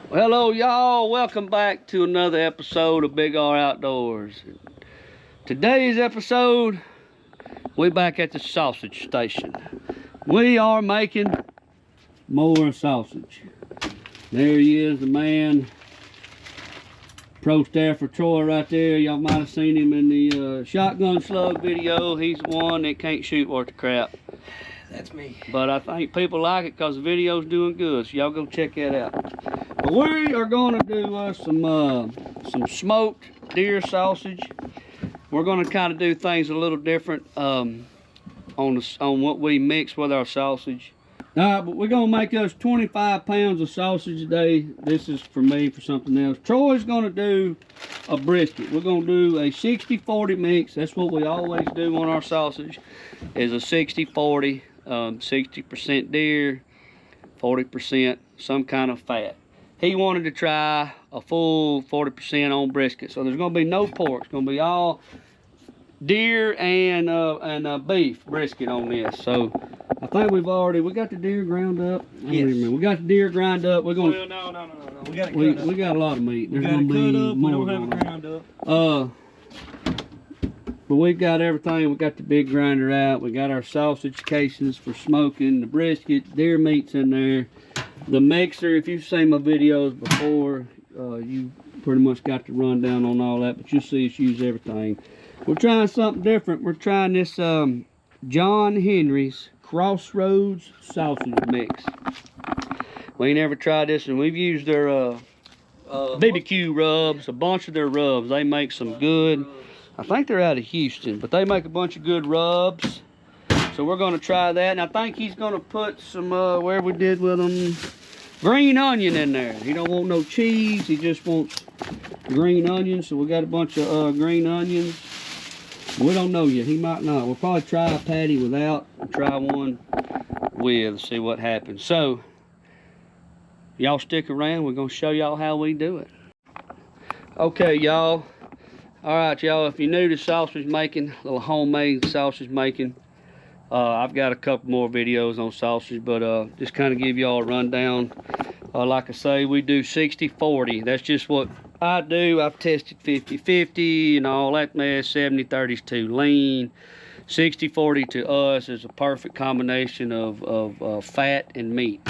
Well, hello, y'all. Welcome back to another episode of Big R Outdoors. Today's episode, we're back at the sausage station. We are making more sausage. There he is, the man. Pro Staff for Troy right there. Y'all might have seen him in the shotgun slug video. He's the one that can't shoot worth the crap. That's me. But I think people like it because the video's doing good, so y'all go check that out. But we are going to do some smoked deer sausage. We're going to kind of do things a little different on what we mix with our sausage. But we're going to make us 25 pounds of sausage a day. This is for me, for something else. Troy's going to do a brisket. We're going to do a 60-40 mix. That's what we always do on our sausage, is a 60-40, 60% deer, 40% some kind of fat. He wanted to try a full 40% on brisket. So there's going to be no pork. It's going to be all deer and beef brisket on this. So I think we got the deer ground up. Yes. We got the deer ground up. We're going. Well, no. We got it cut up. We got a lot of meat. There's we got it gonna cut be up. more. We don't have it ground up. But we've got everything. We got the big grinder out. We got our sausage casings for smoking, the brisket, deer meat's in there. The mixer, if you've seen my videos before, you pretty much got the rundown on all that, but you'll see us use everything. We're trying something different. We're trying this John Henry's Crossroads sausage mix. We ain't never tried this, and we've used their BBQ rubs, a bunch of their rubs. They make some good, I think they're out of Houston, but they make a bunch of good rubs. So we're going to try that, and I think he's going to put some, where we did with them, green onion in there. He don't want no cheese, he just wants green onions. So we got a bunch of green onions. We don't know yet, he might not. We'll probably try a patty without, and try one with, see what happens. So, y'all stick around, we're going to show y'all how we do it. Okay, y'all. Alright, y'all, if you're new to sausage making, a little homemade sausage making, I've got a couple more videos on sausage, but just kind of give y'all a rundown. Like I say, we do 60-40. That's just what I do. I've tested 50-50 and all that mess. 70-30 is too lean. 60-40 to us is a perfect combination of fat and meat.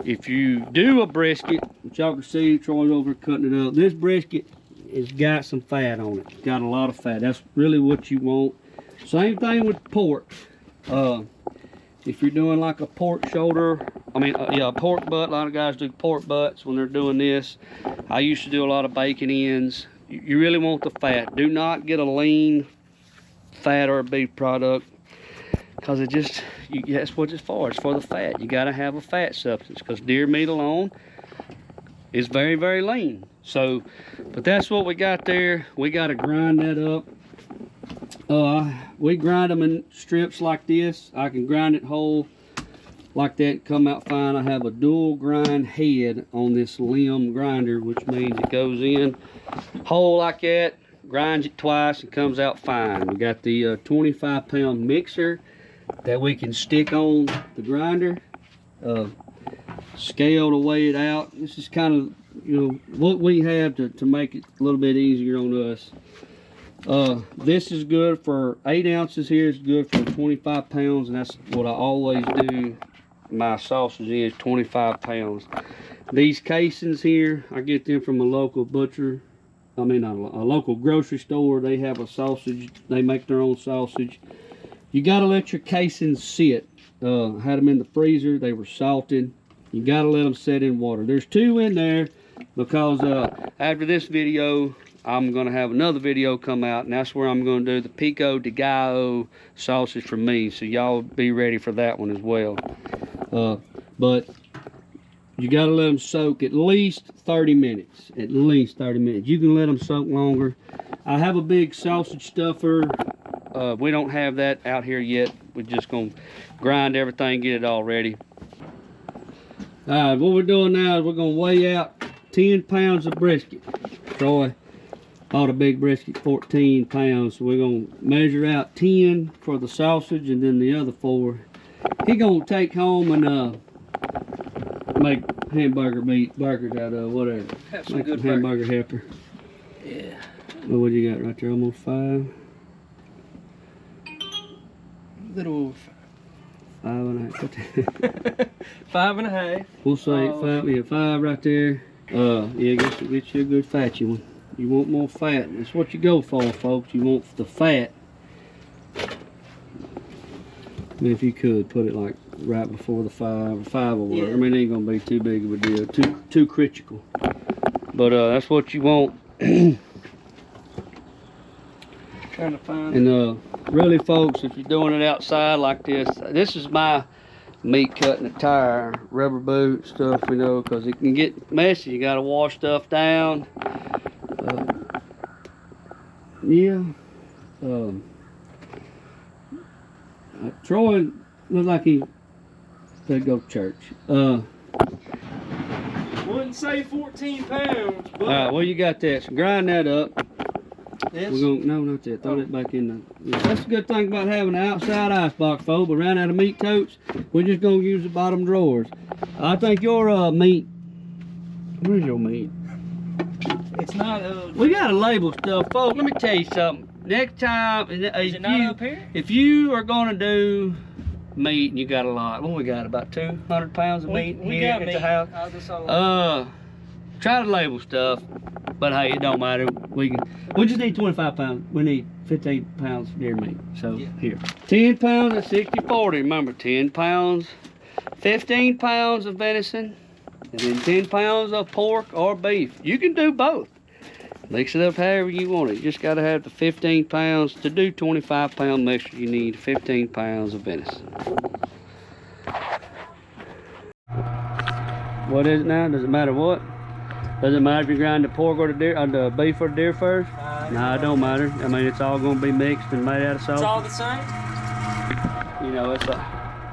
If you do a brisket, which y'all can see, Troy's over cutting it up. This brisket has got some fat on it. It's got a lot of fat. That's really what you want. Same thing with pork. If you're doing like a pork shoulder, a pork butt, a lot of guys do pork butts when they're doing this. I used to do a lot of bacon ends. You really want the fat. Do not get a lean fat or a beef product, because that's what it's for. It's for the fat. You got to have a fat substance, because deer meat alone is very, very lean. So, but that's what we got there. We got to grind that up. We grind them in strips like this. I can grind it whole like that, come out fine. I have a dual grind head on this limb grinder, which means it goes in whole like that, grinds it twice, and comes out fine. We got the 25-pound mixer that we can stick on the grinder, scale to weigh it out. This is kind of, what we have to make it a little bit easier on us. This is good for 8 ounces here. It's good for 25 pounds, and that's what I always do. My sausage is 25 pounds. These casings here, I get them from a local butcher. A local grocery store. They have a sausage. They make their own sausage. You got to let your casings sit. I had them in the freezer. They were salted. You got to let them set in water. There's 2 in there because after this video, I'm going to have another video come out, and that's where I'm going to do the pico de gallo sausage for me. So y'all be ready for that one as well. But you got to let them soak at least 30 minutes. At least 30 minutes. You can let them soak longer. I have a big sausage stuffer. We don't have that out here yet. We're just going to grind everything, get it all ready. Alright, what we're doing now is we're going to weigh out 10 pounds of brisket. Troy bought a big brisket, 14 pounds. So we're going to measure out 10 for the sausage, and then the other 4 he going to take home and make hamburger meat, burgers out of, whatever. Have some Make good some hamburger helper. Yeah. Well, what you got right there? Almost 5. Little 5.5. 5.5. We'll say 5. Yeah, 5 right there. Yeah, get you a good fatty one. You want more fat. That's what you go for, folks. You want the fat. And if you could put it like right before the 5 or whatever. Yeah. I mean, it ain't gonna be too big of a deal, too critical. But that's what you want. Trying to find. And really, folks, if you're doing it outside like this is my meat cutting a tire, rubber boot stuff, you know, because it can get messy. You got to wash stuff down. Yeah. Troy looked like he could go to church. Wouldn't say 14 pounds, but. All right, well, you got that. So grind that up. This? We're gonna, no, not that. Throw that back in the. Yeah, that's the good thing about having an outside ice box, folks. We ran out of meat totes. We're just gonna use the bottom drawers. I think your meat. Where's your meat? It's not. We gotta label stuff, folks. Let me tell you something. Next time, Is it not up here? if you are gonna do meat and you got a lot, what we got? About 200 pounds of meat We here got at meat. the house. Try to label stuff, but hey, it don't matter. We just need 25 pounds. We need 15 pounds deer meat. So Yeah. here, 10 pounds at 60/40. Remember, 10 pounds, 15 pounds of venison, and then 10 pounds of pork or beef. You can do both. Mix it up however you want it. You just got to have the 15 pounds. To do 25-pound mixture, you need 15 pounds of venison. What is it now? Does it matter what? Does it matter if you grind the pork or the deer, or the beef or the deer first? No, it don't matter. I mean, it's all going to be mixed and made out of It's all sausage. the same? You know, it's a...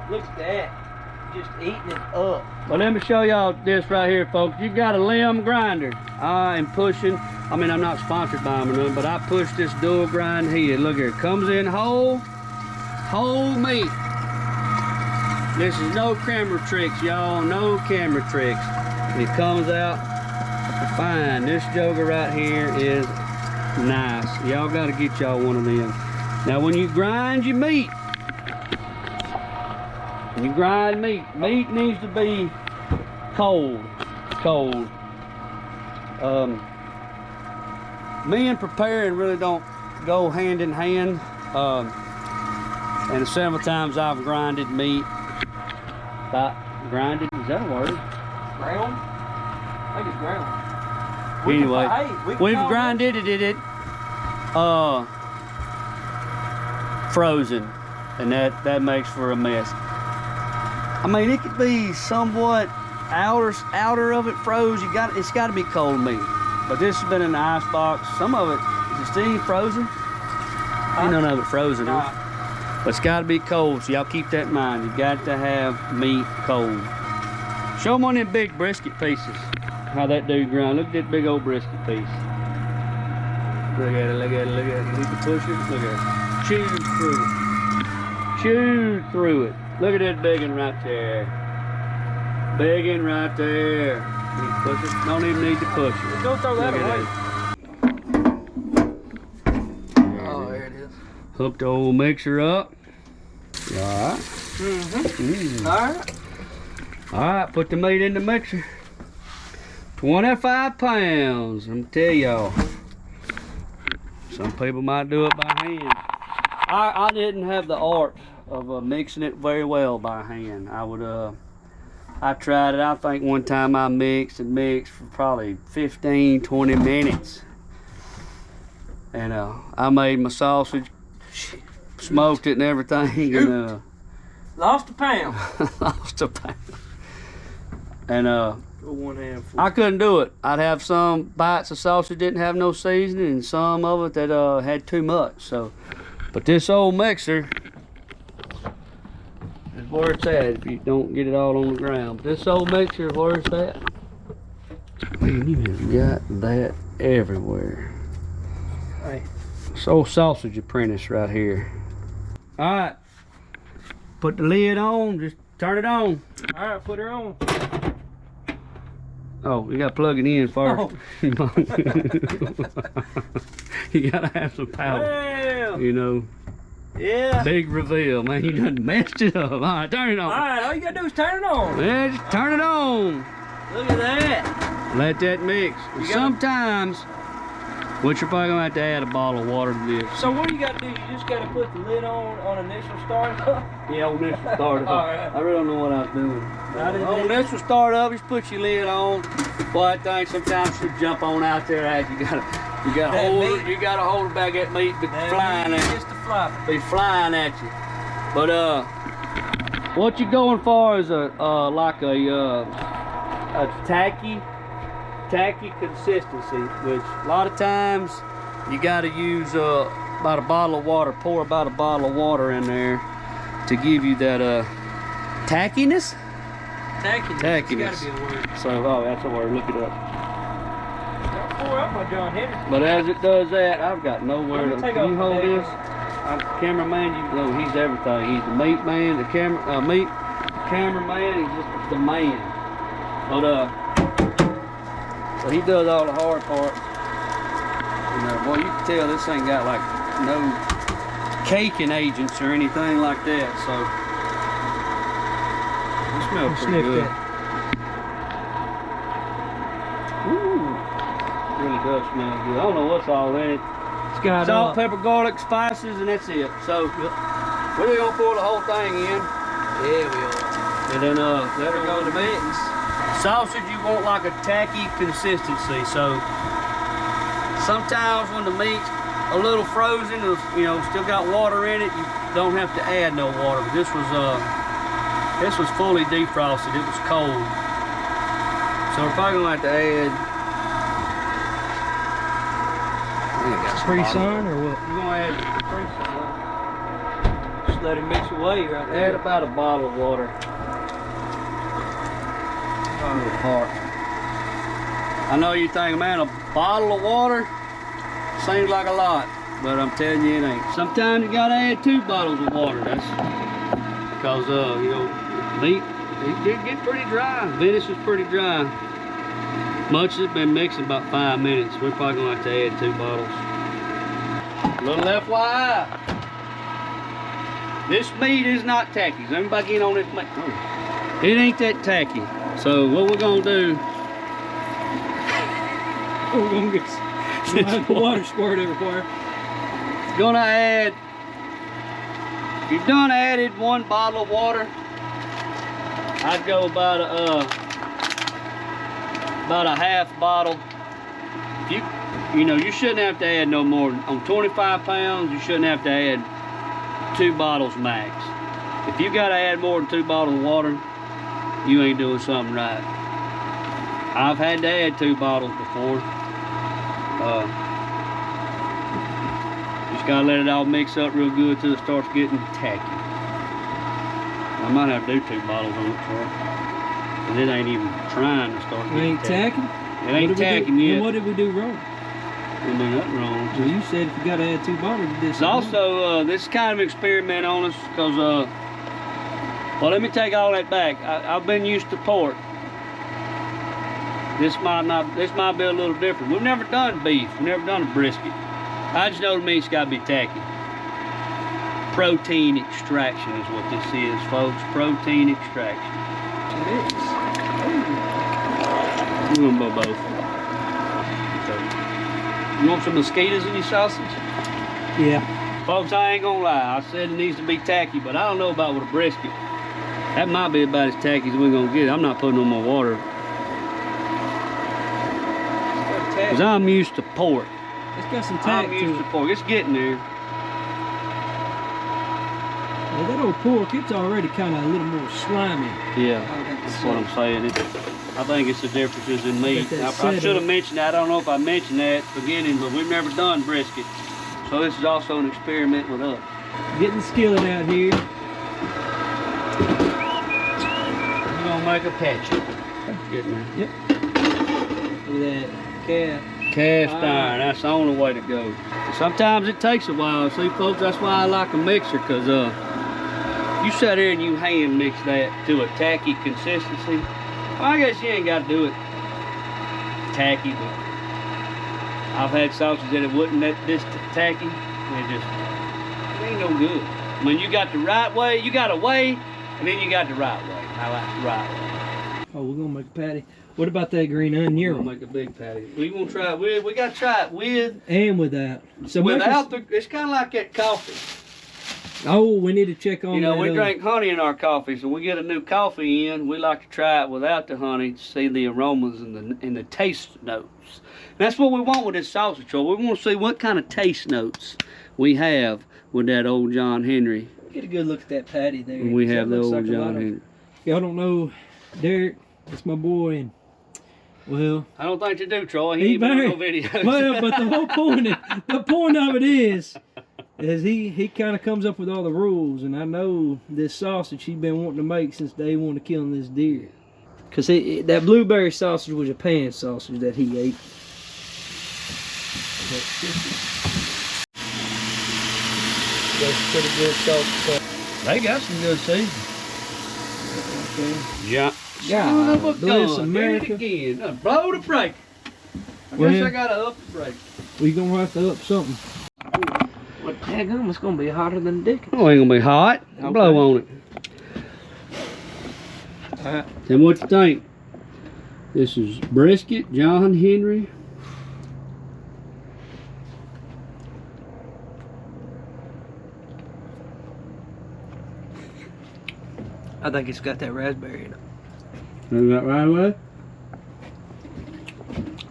Look at that. Just eating it up. Well, let me show y'all this right here, folks. You got a limb grinder. I am pushing. I mean, I'm not sponsored by them or nothing, but I push this dual grind head. Look here, it comes in whole meat. This is no camera tricks, y'all. No camera tricks. It comes out fine. This joker right here is nice. Y'all got to get y'all one of them. Now, when you grind your meat, meat needs to be cold. Me and preparing really don't go hand in hand. And several times I've grinded meat. Grinded, is that a word? Ground? I think it's ground. Anyway, we've call grinded it, frozen, and that makes for a mess. I mean, it could be somewhat outer of it froze. It's got to be cold meat. But this has been in the ice box. Some of it is still frozen. Ain't none of it frozen. Nah. But it's got to be cold, so y'all keep that in mind. You got to have meat cold. Show them one of them big brisket pieces. How that dude grind. Look at that big old brisket piece. Look at it. You need to push it. Look at it. Chew through it. Chew through it. Look at that big one right there. Big one right there. Need to push it? Don't even need to push it. Go throw that Look at away. that. Oh, there it is. Hook the old mixer up. All right. Alright. All right, put the meat in the mixer. 25 pounds. I'm gonna tell y'all. Some people might do it by hand. I didn't have the art of mixing it very well by hand. I tried it. I think one time I mixed for probably 15-20 minutes. And I made my sausage, smoked it and everything, and Lost a pound. lost a pound. And One handful. I couldn't do it. I'd have some bites of sausage didn't have no seasoning, and some of it that had too much. So, but this old mixer is where it's at if you don't get it all on the ground. But this old mixer is where it's at. Man, you have got that everywhere. Hey. This old sausage apprentice right here. All right, put the lid on. Just turn it on. Alright, put her on. Oh, you gotta plug it in first. Oh. You gotta have some power. Well, You know. yeah. Big reveal, man. You done messed it up. All right, turn it on. Alright, all you gotta do is turn it on. Yeah, just turn it on. Look at that. Let that mix. You gotta- Sometimes, what you're probably gonna have to add a bottle of water to this. So what do you gotta do? You just gotta put the lid on initial start. Yeah, on this will start up. Alright. I really don't know what I was doing. I didn't On this will start up, just put your lid on. Boy, that thing sometimes should jump on out there. You gotta That hold meat. it. You gotta hold it back at meat, be flying at you. Just the flopping. Be flying at you. But what you're going for is a tacky consistency, which a lot of times you got to use about a bottle of water. Pour about a bottle of water in there to give you that tackiness. Tackiness. Tackiness. It's gotta be a word. So, oh, that's a word. Look it up. Don't pour up my John Henry. But as it does that, I've got nowhere to. Take Can off you my hold tag. this? I'm cameraman. You know he's everything. He's the meat man, the cameraman. He's just the man. But so he does all the hard parts. And boy, you can tell this ain't got like no caking agents or anything like that. So it smells pretty Sniff good. that. Ooh, really does smell good. I don't know what's all in it. It's got Salt, pepper, garlic, spices, and that's it. So we're gonna pour the whole thing in, Yeah, we are. and then let her go to mix. Sausage, you want like a tacky consistency. So sometimes when the meat's a little frozen, you know, still got water in it, you don't have to add no water. But this was fully defrosted. It was cold, so we're probably gonna have to add. Free sun or what? You're gonna add Capri Sun. Just let it mix away right Add there. about a bottle of water. Part. I know you think, man, a bottle of water seems like a lot, but I'm telling you it ain't. Sometimes you gotta add 2 bottles of water. That's because you know, meat it get pretty dry. Venice is pretty dry. Much has been mixing about 5 minutes. We're probably gonna have to add 2 bottles. Little FYI, this meat is not tacky. Is everybody getting on this meat? Oh, it ain't that tacky. So what we're gonna do? We're gonna get the water squirt everywhere. Gonna add. You've done added 1 bottle of water. I'd go about a half bottle. You know, you shouldn't have to add no more. On 25 pounds, you shouldn't have to add 2 bottles max. If you gotta add more than 2 bottles of water, you ain't doing something right. I've had to add 2 bottles before. Just gotta let it all mix up real good till it starts getting tacky. I might have to do 2 bottles on it, because it ain't even trying to start It getting ain't tacky? It ain't tacky Then yet. what did we do wrong? We do nothing wrong. Well, you said if you gotta add 2 bottles, you did It's something wrong. also, this is kind of an experiment on us, because, well, let me take all that back. I've been used to pork. This might be a little different. We've never done beef. We've never done a brisket. I just know the meat's got to be tacky. Protein extraction is what this is, folks. Protein extraction. It is. We're gonna go both. So, you want some mosquitoes in your sausage? Yeah. Folks, I ain't gonna lie. I said it needs to be tacky, but I don't know about with a brisket. That might be about as tacky as we're gonna get. I'm not putting no more water, because I'm used to pork. It's got some tack I'm to used it. to pork. It's getting there. Well, that old pork, it's already kind of a little more slimy. Yeah, that's what I'm saying. I think it's the differences in meat. Got I that should set have up. mentioned that. I don't know if I mentioned that at the beginning, but we've never done brisket. So this is also an experiment with us. Getting the skillet out here. We're gonna make a ketchup. Getting there. Yep. Look at that calf. Cast iron, that's the only way to go. Sometimes it takes a while. See, folks, that's why I like a mixer, because you sit here and you hand mix that to a tacky consistency. Well, I guess you ain't got to do it tacky, but I've had sausage that it wasn't this tacky. It ain't no good. When you got the right way, you got a way, and then you got the right way. I like the right way. Oh, we're gonna make a patty. What about that green onion? We're gonna make a big patty. We gonna try it with. We gotta try it with and without. So without the. It's kind of like that coffee. Oh, we need to check on. You know, we drink honey in our coffee, so we get a new coffee in. We like to try it without the honey to see the aromas and the taste notes. And that's what we want with this sausage roll. We want to see what kind of taste notes we have with that old John Henry. Get a good look at that patty there. We have the old John Henry. Y'all don't know Derek. That's my boy. And well, I don't think you do, Troy. He ain't been on no videos. Well, but the point of it is he kind of comes up with all the rules, and I know this sausage he's been wanting to make since day one of killing this deer. Cause that blueberry sausage was a pan sausage that he ate. That's pretty good sausage. They got some good seasoning. Okay. Yeah. God bless America. Again. Blow the brake. I guess I gotta up the brake. We gonna have to up something. What daggum, it's gonna be hotter than Dickens. Oh, ain't gonna be hot. Okay. Blow on it. Tell me what you think. This is brisket, John Henry. I think it's got that raspberry in it. Is that right away?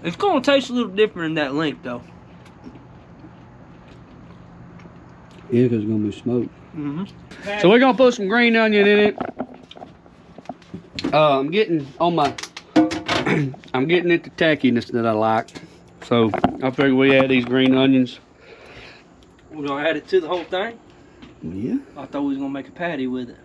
It's gonna taste a little different in that length though. Yeah, because it's gonna be smoked. Mm-hmm. So we're gonna put some green onion in it. I'm getting on my I'm getting at the tackiness that I like. So I figure we add these green onions. We're gonna add it to the whole thing? Yeah. I thought we was gonna make a patty with it.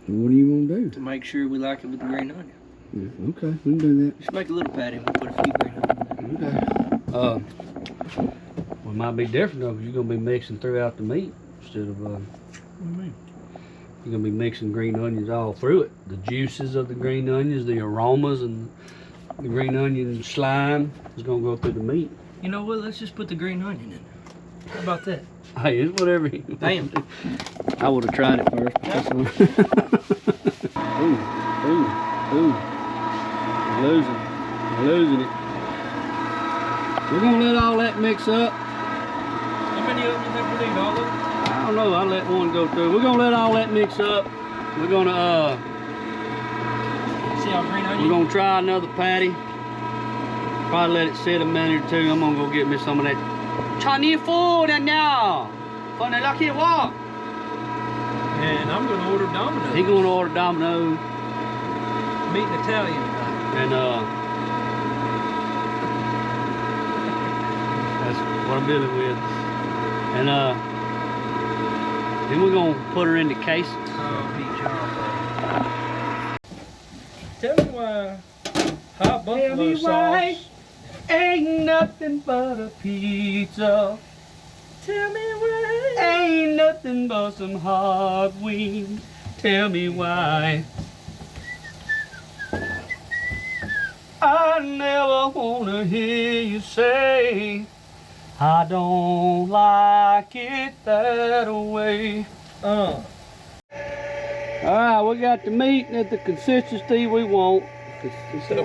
What do you want to do? To make sure we like it with the green onion. Yeah, okay, we can do that. Just make a little patty and we'll put a few green onions. Okay. Well, it might be different though, because you're gonna be mixing throughout the meat instead of What do you mean? you're gonna be mixing green onions all through it. The juices of the green onions, the aromas, and the green onion slime is gonna go through the meat. You know what? Let's just put the green onion in there. How about that? Hey, it's whatever you Damn. I would have tried it first. Ooh. I'm losing it. We're gonna let all that mix up. How many of them ever need all of them? I don't know, I'll let one go through. We're gonna let all that mix up. We're gonna See how green onion? we're gonna try another patty. Probably let it sit a minute or two. I'm gonna go get me some of that Chinese food and now from the Lucky Walk. And I'm gonna order Domino's. He gonna order Domino's. Meat and Italian. And that's what I'm dealing with. And then we're gonna put her in the case. Oh, tell me why hot buffalo sauce ain't nothing but a pizza. Tell me why Ain't nothing but some hot wings. Tell me why. I never wanna hear you say I don't like it that way. Alright, we got the meat at the consistency we want.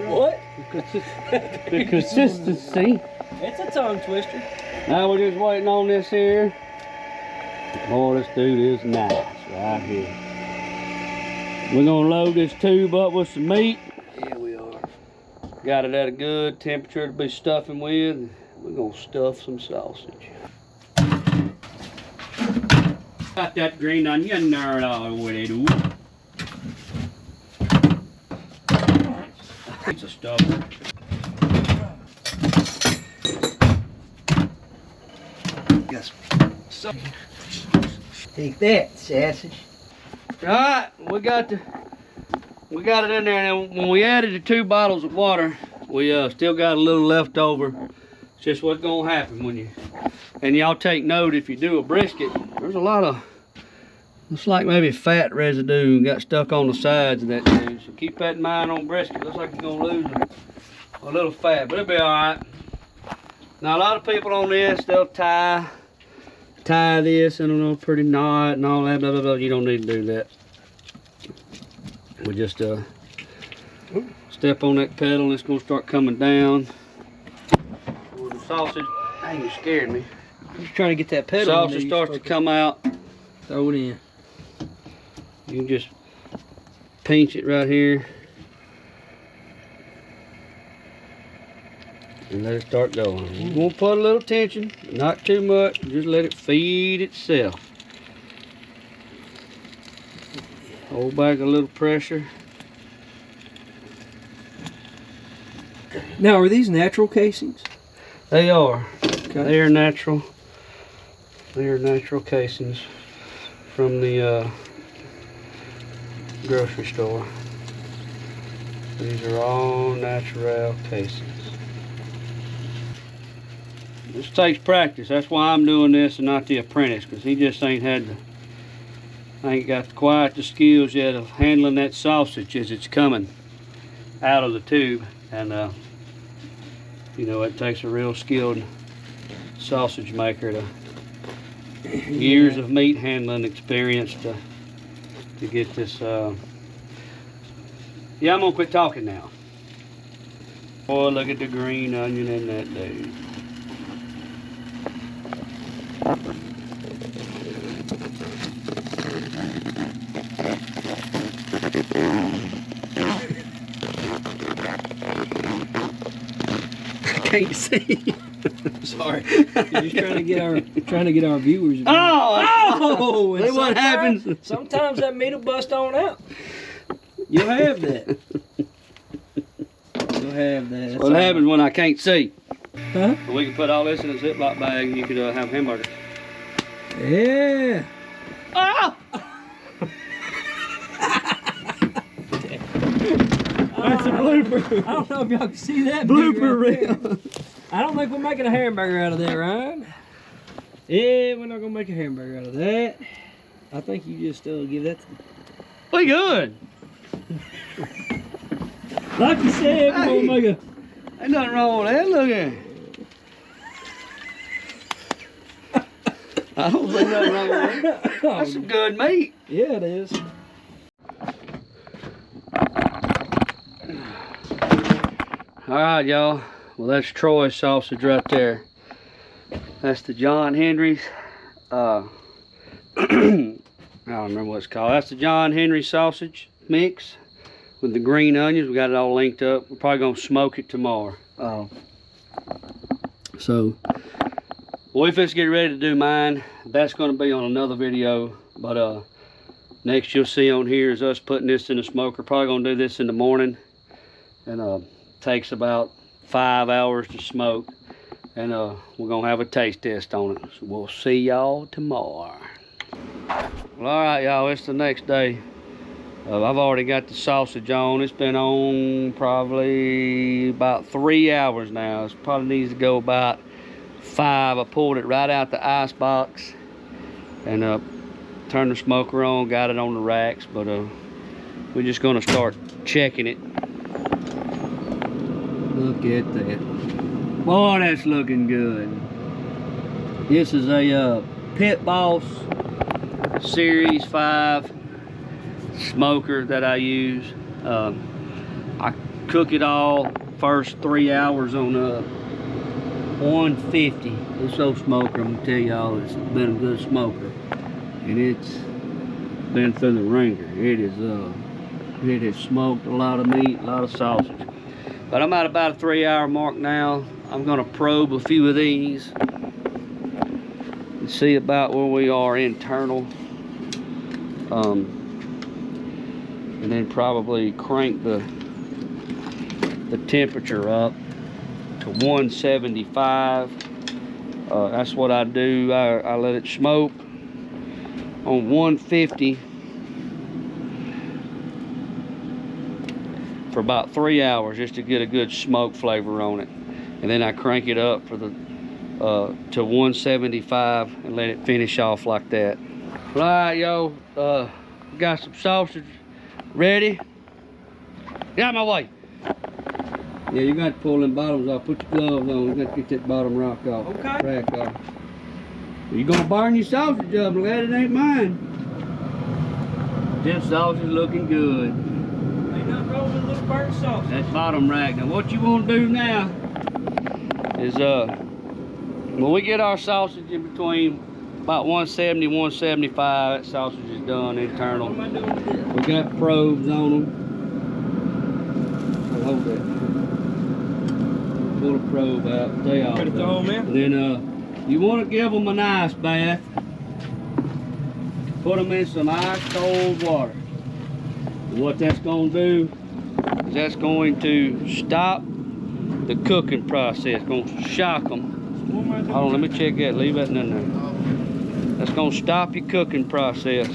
what? The consistency. It's a tongue twister. Now we're just waiting on this here. Boy, this dude is nice right here. We're gonna load this tube up with some meat. Yeah, we are. Got it at a good temperature to be stuffing with. We're gonna stuff some sausage. Got that green onion there all with it. It's a stuffer. Yes. So, take that, sausage. Alright, we got it in there. Now when we added the 2 bottles of water, we still got a little left over. It's just what's gonna happen when you, and y'all take note, if you do a brisket, there's a lot of, looks like maybe fat residue got stuck on the sides of that thing. So keep that in mind on brisket. Looks like you're gonna lose a little fat, but it'll be all right. Now a lot of people on this, they'll tie this in a pretty knot and all that, blah, blah, blah. You don't need to do that. We just step on that pedal and it's gonna start coming down. Or the sausage, dang, you scared me. Just trying to get that pedal. Sausage starts to come out. Throw it in. You can just pinch it right here. And let it start going. You won't put a little tension, not too much, just let it feed itself. Hold back a little pressure. Now, are these natural casings? They are. Okay. They are natural. They are natural casings from the grocery store. These are all natural casings. This takes practice. That's why I'm doing this and not the apprentice, because he just ain't got quite the skills yet of handling that sausage as it's coming out of the tube. And you know, it takes a real skilled sausage maker to years of meat handling experience to get this. Yeah, I'm gonna quit talking now. Boy, look at the green onion in that dude. Can't see. Sorry. Just trying to get our viewers. Oh! See what happens. Sometimes that meat will bust on out. You'll have that. You'll have that. That's what happens when I can't see. Huh? But we can put all this in a Ziploc bag and you could have hamburgers. Yeah. Oh! That's a blooper. I don't know if y'all can see that Blooper reel. I don't think we're making a hamburger out of that, right? Yeah, we're not gonna make a hamburger out of that. I think you just give that to We good. like you said, we're gonna make a... Ain't nothing wrong with that. Look at it. I don't see nothing wrong with that. That's some good meat. Yeah, it is. All right, y'all. Well, that's Troy's sausage right there. That's the John Henry's. I don't remember what it's called. That's the John Henry sausage mix with the green onions. We got it all linked up. We're probably gonna smoke it tomorrow. So, well, if it's get ready to do mine, that's gonna be on another video. But next you'll see on here is us putting this in the smoker. Probably gonna do this in the morning, and takes about 5 hours to smoke, and we're gonna have a taste test on it. So we'll see y'all tomorrow. Well, all right, y'all, it's the next day. I've already got the sausage on. It's been on probably about 3 hours now. It probably needs to go about 5. I pulled it right out the ice box and turned the smoker on, got it on the racks, but we're just gonna start checking it. Look at that. Boy, that's looking good. This is a Pit Boss Series 5 smoker that I use. I cook it all first 3 hours on 150. This old smoker, I'm gonna tell y'all, it's been a good smoker. And it's been through the ringer. It has smoked a lot of meat, a lot of sausage. But I'm at about a 3 hour mark now. I'm gonna probe a few of these and see about where we are internal. And then probably crank the temperature up to 175. That's what I do. I let it smoke on 150 for about 3 hours just to get a good smoke flavor on it, and then I crank it up for the to 175 and let it finish off like that. All right, yo, got some sausage ready. Get out of my way. Yeah, you got to pull them bottoms off. Put your gloves on. You got to get that bottom rock off. Okay. Crack off. You gonna burn your sausage up, lad? It ain't mine. Them sausage looking good. Ain't nothing wrong with a little burnt sausage. That's bottom rack. Now what you want to do now is when we get our sausage in between about 170, 175, that sausage is done internal. What am I doing with this? We got probes on them. Hold that. Pull the probe out. Stay off. Ready to throw 'em in? And then you want to give them an ice bath. Put them in some ice cold water. And what that's going to do is that's going to stop the cooking process. Going to shock them. What am I doing? Hold on, let me check that. Leave that in there. That's going to stop your cooking process.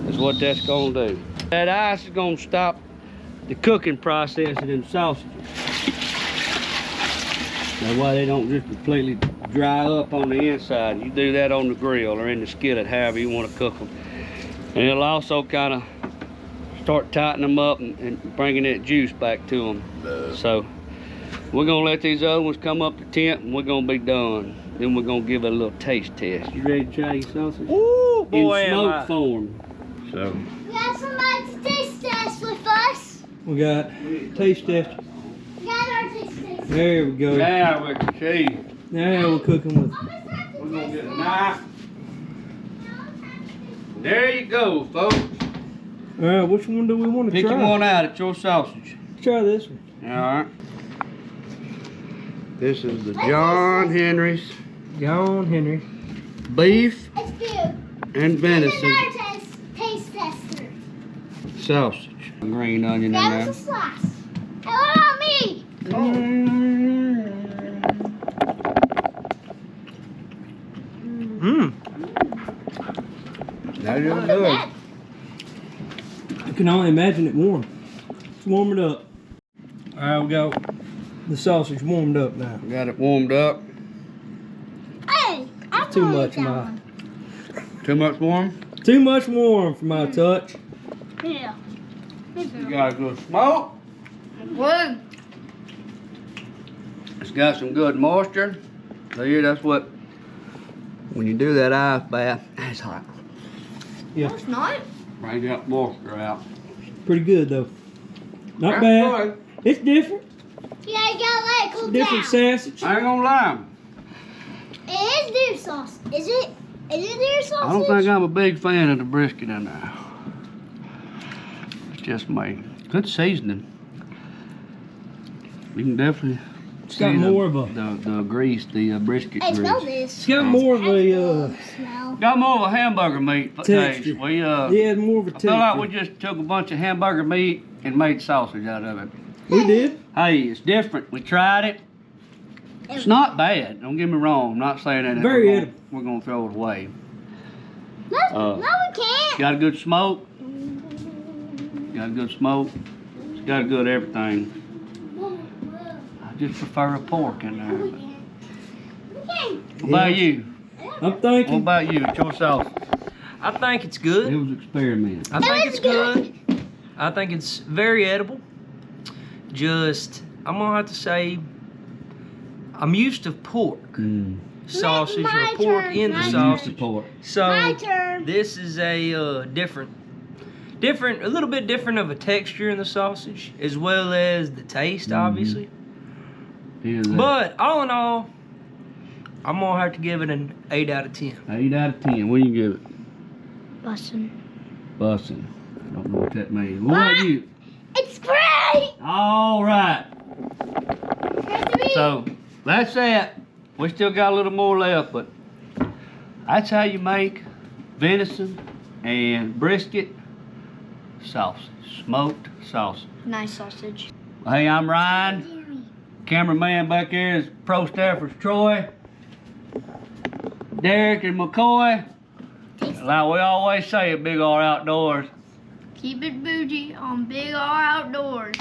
That's what that's going to do. That ice is going to stop the cooking process of them sausages. That's why they don't just completely dry up on the inside. You do that on the grill or in the skillet, however you want to cook them. And it'll also kind of start tightening them up and bringing that juice back to them. So we're gonna let these other ones come up to temp and we're gonna be done. Then we're gonna give it a little taste test. You ready to try your sausage? Ooh, boy, in am smoke I. form. So We got somebody to taste test with us. We got taste test. We got our taste test. There we go. now we can see. Now we're cooking with. We're gonna get a knife. There you go, folks. All right, which one do we want to Pick try? one out. It's your sausage. Let's try this one. All right. This is the John Henry's John Henry. beef It's good. and venison Our taste tester. sausage. Green onion in That there. was a slice. And what about me? Mmm. That is Look at good. that. I can only imagine it warm. Let's warm it up. All right, we got the sausage warmed up now. Got it warmed up. Hey, I'm Too gonna much, eat that Ma. one. Too much warm? Too much warm for my touch. Yeah. You got a good smoke. Good. It's got some good moisture. See, that's what, when you do that ice bath, it's hot. Yeah, It's not. Bring that moisture out. pretty good though. Not That's bad. good. It's different. Yeah, you gotta let it cool Different down. sausage. I ain't gonna lie. It is deer sauce. Is it? Is it deer sausage? I don't think I'm a big fan of the brisket in there. It's just me. Good seasoning. You can definitely It's got see more of a. the grease, the brisket Hey, smell grease. this. It's got more of a. Smell. Got more of a hamburger meat Texture. taste. We Yeah, it's more of a I feel like we texture. just took a bunch of hamburger meat and made sausage out of it. We did. Hey, it's different. We tried it. It's not bad. Don't get me wrong. I'm not saying that Very we're edible. gonna throw it away. No, no, we can't. Got a good smoke. Got a good smoke. It's got a good everything. I just prefer a pork in there. But what about you? I'm What thinking. about you? It's your sausage. I think it's It good. was experiment. I think it's good. I think it's very edible. Just, I'm gonna have to say, I'm used to pork sausage My or pork turn, in the my sausage. Pork. My So turn. this is a different, a little bit different of a texture in the sausage, as well as the taste, obviously. Here's that. But all in all, I'm gonna have to give it an 8 out of 10. 8 out of 10. What do you give it? Bussin'. Bussin'. I don't know what that means. What about you? It's great. All right. So that's it. We still got a little more left, but that's how you make venison and brisket sausage, smoked sausage. Nice sausage. Hey, I'm Ryan. Cameraman back there is Pro Staffers Troy, Derek and McCoy. Like we always say at Big R Outdoors. Keep it bougie on Big R Outdoors.